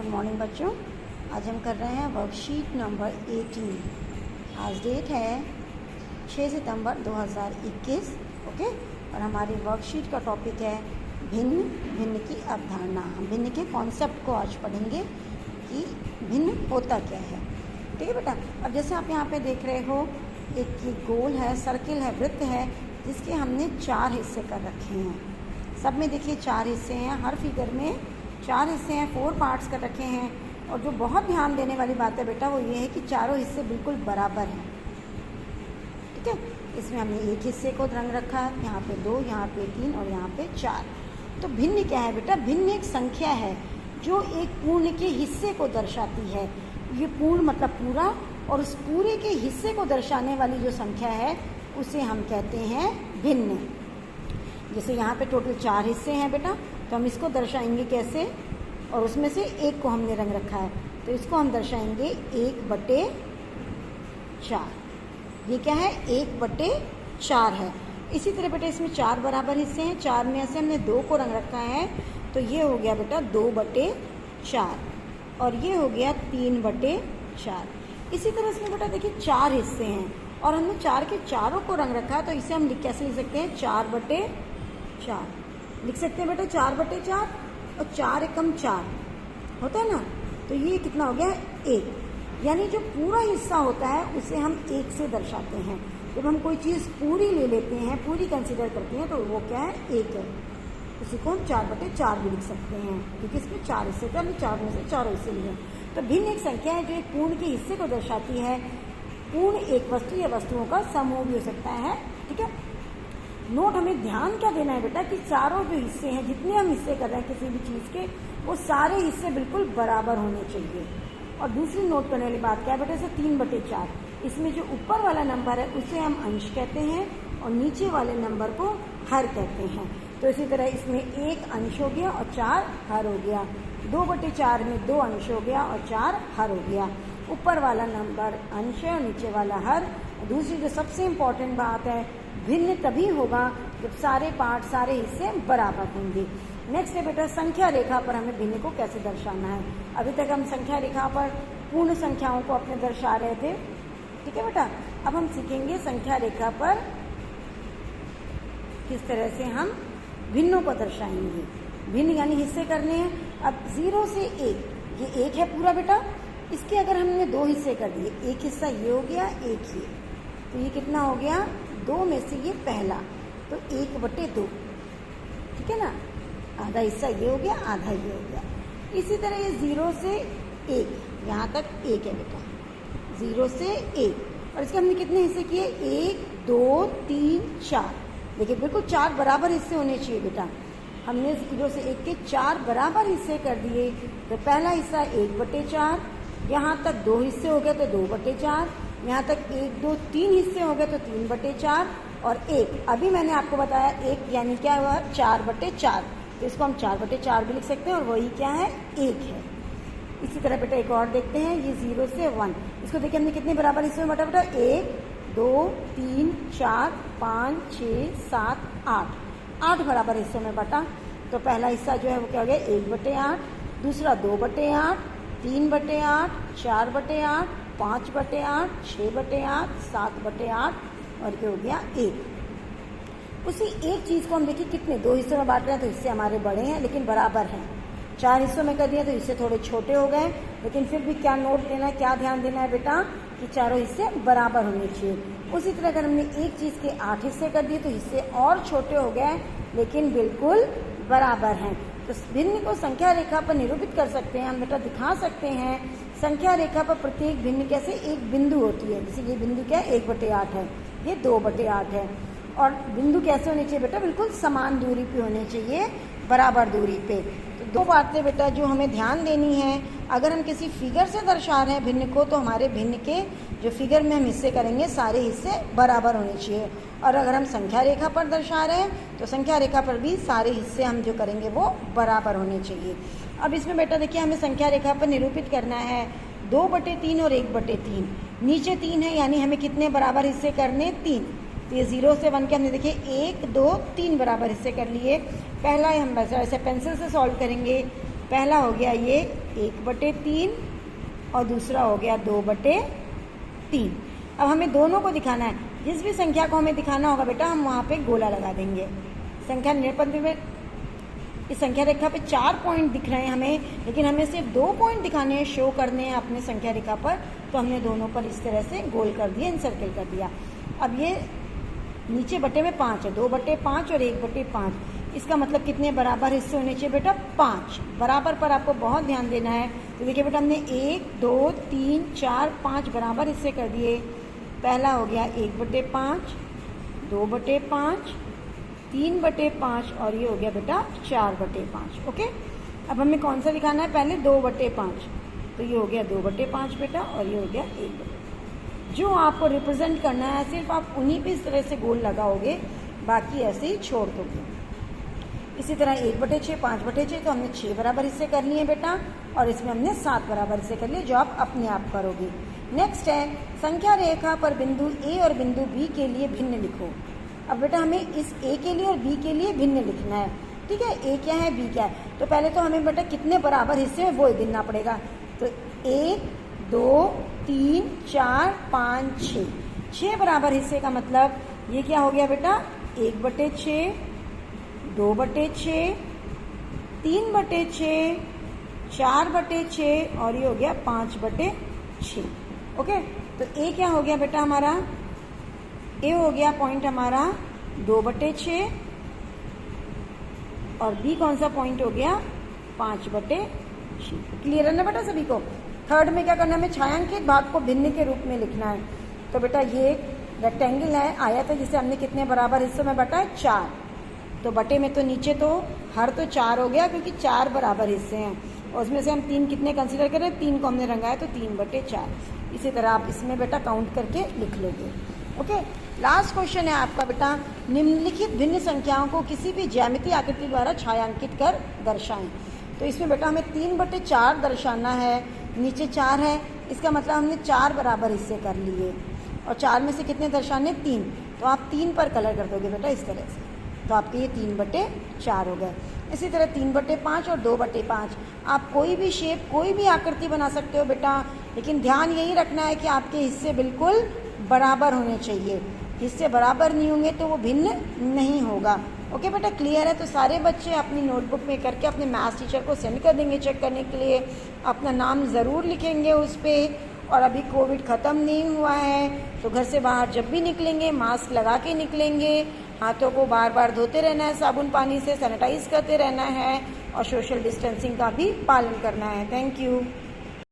Good morning बच्चों। आज हम कर रहे हैं वर्कशीट नंबर 18। आज डेट है 6 सितंबर 2021। ओके, और हमारी वर्कशीट का टॉपिक है भिन्न। भिन्न की अवधारणा। हम भिन्न के कॉन्सेप्ट को आज पढ़ेंगे कि भिन्न होता क्या है। ठीक है बेटा। अब जैसे आप यहाँ पे देख रहे हो, एक ये गोल है, सर्किल है, वृत्त है, जिसके हमने 4 हिस्से कर रखे हैं। सब में देखिए 4 हिस्से हैं, हर फिगर में 4 हिस्से हैं, 4 पार्ट्स कर रखे हैं। और जो बहुत ध्यान देने वाली बात है बेटा वो ये है कि चारों हिस्से बिल्कुल बराबर हैं। ठीक है, इसमें हमने एक हिस्से को रंग रखा है, यहाँ पे 2, यहाँ पे 3 और यहाँ पे 4। तो भिन्न क्या है बेटा? भिन्न एक संख्या है जो एक पूर्ण के हिस्से को दर्शाती है। ये पूर्ण मतलब पूरा, और उस पूरे के हिस्से को दर्शाने वाली जो संख्या है उसे हम कहते हैं भिन्न। जैसे यहाँ पे टोटल 4 हिस्से हैं बेटा, तो हम इसको दर्शाएंगे कैसे? और उसमें से एक को हमने रंग रखा है, तो इसको हम दर्शाएंगे 1/4। ये क्या है? 1/4 है। इसी तरह बेटा इसमें 4 बराबर हिस्से हैं, 4 में से हमने 2 को रंग रखा है, तो ये हो गया बेटा 2/4, और ये हो गया 3/4। इसी तरह इसमें बेटा देखिए 4 हिस्से हैं और हमने 4 के चारों को रंग रखा है, तो इसे हम कैसे लिख सकते हैं? 4/4 लिख सकते हैं बेटा। 4/4 और 4 एकम 4 होता है ना, तो ये कितना हो गया? 1। यानी जो पूरा हिस्सा होता है उसे हम 1 से दर्शाते हैं। जब हम कोई चीज़ पूरी ले लेते हैं, पूरी कंसिडर करते हैं, तो वो क्या है? 1 है। उसी को हम 4/4 भी लिख सकते हैं, क्योंकि इसमें 4 हिस्से थे, हमने 4 में से 4 हिस्से लिए। तो भिन्न एक संख्या है जो एक पूर्ण के हिस्से को दर्शाती है। पूर्ण एक वस्तु या वस्तुओं का समूह भी हो सकता है। ठीक है। नोट हमें ध्यान क्या देना है बेटा कि चारों जो हिस्से हैं, जितने हम हिस्से कर रहे हैं किसी भी चीज़ के, वो सारे हिस्से बिल्कुल बराबर होने चाहिए। और दूसरी नोट करने वाली बात क्या है बेटा? जैसे 3/4, इसमें जो ऊपर वाला नंबर है उसे हम अंश कहते हैं और नीचे वाले नंबर को हर कहते हैं। तो इसी तरह इसमें 1 अंश हो गया और 4 हर हो गया। 2/4 में 2 अंश हो गया और 4 हर हो गया। ऊपर वाला नंबर अंश है और नीचे वाला हर। दूसरी जो सबसे इम्पॉर्टेंट बात है, भिन्न तभी होगा जब सारे पार्ट, सारे हिस्से बराबर होंगे। नेक्स्ट है बेटा संख्या रेखा पर हमें भिन्न को कैसे दर्शाना है। अभी तक हम संख्या रेखा पर पूर्ण संख्याओं को अपने दर्शा रहे थे। ठीक है बेटा। अब हम सीखेंगे संख्या रेखा पर किस तरह से हम भिन्नों को दर्शाएंगे। भिन्न यानी हिस्से करने हैं। अब 0 से 1, ये 1 है पूरा बेटा। इसके अगर हमने 2 हिस्से कर दिए, एक हिस्सा ये हो गया, एक ये, तो ये कितना हो गया? 2 में से ये पहला, तो 1/2। ठीक है ना। आधा हिस्सा ये हो गया, आधा ये हो गया। इसी तरह ये 0 से 1, यहाँ तक 1 है बेटा, 0 से 1। और इसके हमने कितने हिस्से किए? 1, 2, 3, 4। देखिए बिल्कुल 4 बराबर हिस्से होने चाहिए बेटा। हमने 0 से 1 के 4 बराबर हिस्से कर दिए, तो पहला हिस्सा 1/4, यहाँ तक 2 हिस्से हो गए तो 2/4, यहाँ तक 1, 2, 3 हिस्से हो गए तो 3/4, और 1 अभी मैंने आपको बताया 1 यानी क्या हुआ? 4/4। तो इसको हम 4/4 भी लिख सकते हैं, और वही क्या है? 1 है। इसी तरह बेटा एक और देखते हैं, ये 0 से 1, इसको देखिए हमने कितने बराबर हिस्से में बांटा बेटा? 1, 2, 3, 4, 5, 6, 7, 8 बराबर हिस्सों में बांटा। तो पहला हिस्सा जो है वो क्या हो गया? 1/8, दूसरा 2/8, 3/8, 4/8, 5/8, 6/8, 7/8, और ये हो गया 1। उसी एक चीज़ को हम देखिए कितने 2 हिस्सों में बांट रहे हैं, तो हिस्से हमारे बड़े हैं लेकिन बराबर हैं। 4 हिस्सों में कर दिया तो हिस्से थोड़े छोटे हो गए, लेकिन फिर भी क्या नोट देना है, क्या ध्यान देना है बेटा कि चारों हिस्से बराबर होने चाहिए। उसी तरह अगर हमने एक चीज़ के 8 हिस्से कर दिए तो हिस्से और छोटे हो गए लेकिन बिल्कुल बराबर हैं। तो भिन्न को संख्या रेखा पर निरूपित कर सकते हैं हम बेटा, दिखा सकते हैं। संख्या रेखा पर प्रत्येक भिन्न कैसे? एक बिंदु होती है। जैसे ये बिंदु क्या है? 1/8 है, ये 2/8 है। और बिंदु कैसे होने चाहिए बेटा? बिल्कुल समान दूरी पे होने चाहिए, बराबर दूरी पे। तो 2 बातें बेटा जो हमें ध्यान देनी है। अगर हम किसी फिगर से दर्शा रहे हैं भिन्न को, तो हमारे भिन्न के जो फिगर में हम हिस्से करेंगे सारे हिस्से बराबर होने चाहिए। और अगर हम संख्या रेखा पर दर्शा रहे हैं तो संख्या रेखा पर भी सारे हिस्से हम जो करेंगे वो बराबर होने चाहिए। अब इसमें बेटा देखिए हमें संख्या रेखा पर निरूपित करना है 2/3 और 1/3। नीचे 3 है, यानी हमें कितने बराबर हिस्से करने? 3। तो ये 0 से 1 के हमने देखिए 1, 2, 3 बराबर हिस्से कर लिए। पहला हम ऐसे पेंसिल से सॉल्व करेंगे। पहला हो गया ये 1/3 और दूसरा हो गया 2/3। अब हमें दोनों को दिखाना है, जिस भी संख्या को हमें दिखाना होगा बेटा हम वहाँ पे गोला लगा देंगे। संख्या निरपंक्ति में इस संख्या रेखा पे 4 पॉइंट दिख रहे हैं हमें, लेकिन हमें सिर्फ 2 पॉइंट दिखाने हैं, शो करने हैं अपने संख्या रेखा पर, तो हमने दोनों पर इस तरह से गोल कर दिया, इनसर्कल कर दिया। अब ये नीचे बटे में 5 है, 2/5 और 1/5, इसका मतलब कितने बराबर हिस्से होने चाहिए बेटा? 5। बराबर पर आपको बहुत ध्यान देना है। तो देखिए बेटा हमने 1 2 3 4 5 बराबर हिस्से कर दिए। पहला हो गया 1/5, 2/5, 3/5 और ये हो गया बेटा 4/5। ओके, अब हमें कौन सा दिखाना है? पहले 2/5, तो ये हो गया 2/5 बेटा और ये हो गया 1/5। जो आपको रिप्रेजेंट करना है सिर्फ आप उन्हीं पे इस तरह से गोल लगाओगे, बाकी ऐसे ही छोड़ दोगे। इसी तरह 1/6, 5/6, तो हमने 6 बराबर हिस्से कर लिए बेटा, और इसमें हमने 7 बराबर हिस्से कर लिए, जो आप अपने आप करोगे। नेक्स्ट है संख्या रेखा पर बिंदु ए और बिंदु बी के लिए भिन्न लिखो। अब बेटा हमें इस ए के लिए और बी के लिए भिन्न लिखना है, ठीक है? ए क्या है, बी क्या है, तो पहले तो हमें बेटा कितने बराबर हिस्से हैं वो गिनना पड़ेगा। तो 1 2 3 4 5 6, 6 बराबर हिस्से का मतलब ये क्या हो गया बेटा? 1/6, 2/6, 3/6, 4/6 और ये हो गया 5/6। ओके, तो ए क्या हो गया बेटा हमारा? ए हो गया पॉइंट हमारा 2/6 और बी कौन सा पॉइंट हो गया? 5/6। क्लियर है ना बेटा सभी को? थर्ड में क्या करना है? हमें छायांकित भाग को भिन्न के रूप में लिखना है। तो बेटा ये रेक्टेंगल है, आयत है, जिसे हमने कितने बराबर हिस्सों में बांटा है? 4। तो बटे में तो नीचे तो हर तो 4 हो गया, क्योंकि 4 बराबर हिस्से हैं, और उसमें से हम 3 कितने कंसीडर करें? 3 को हमने रंगा है, तो 3/4। इसी तरह आप इसमें बेटा काउंट करके लिख लोगे। ओके, लास्ट क्वेश्चन है आपका बेटा, निम्नलिखित भिन्न संख्याओं को किसी भी ज्यामितीय आकृति द्वारा छायांकित कर दर्शाएं। तो इसमें बेटा हमें 3/4 दर्शाना है, नीचे 4 है, इसका मतलब हमने 4 बराबर हिस्से कर लिए, और 4 में से कितने दर्शाने? 3। तो आप 3 पर कलर कर दोगे बेटा इस तरह से, तो आपके ये 3/4 हो गए। इसी तरह 3/5 और 2/5, आप कोई भी शेप, कोई भी आकृति बना सकते हो बेटा, लेकिन ध्यान यही रखना है कि आपके हिस्से बिल्कुल बराबर होने चाहिए। हिस्से बराबर नहीं होंगे तो वो भिन्न नहीं होगा। ओके बेटा, क्लियर है? तो सारे बच्चे अपनी नोटबुक में करके अपने मैथ्स टीचर को सेंड कर देंगे चेक करने के लिए। अपना नाम ज़रूर लिखेंगे उस पर। और अभी कोविड ख़त्म नहीं हुआ है, तो घर से बाहर जब भी निकलेंगे मास्क लगा के निकलेंगे, हाथों को बार बार धोते रहना है साबुन पानी से, सैनिटाइज करते रहना है, और सोशल डिस्टेंसिंग का भी पालन करना है। Thank you.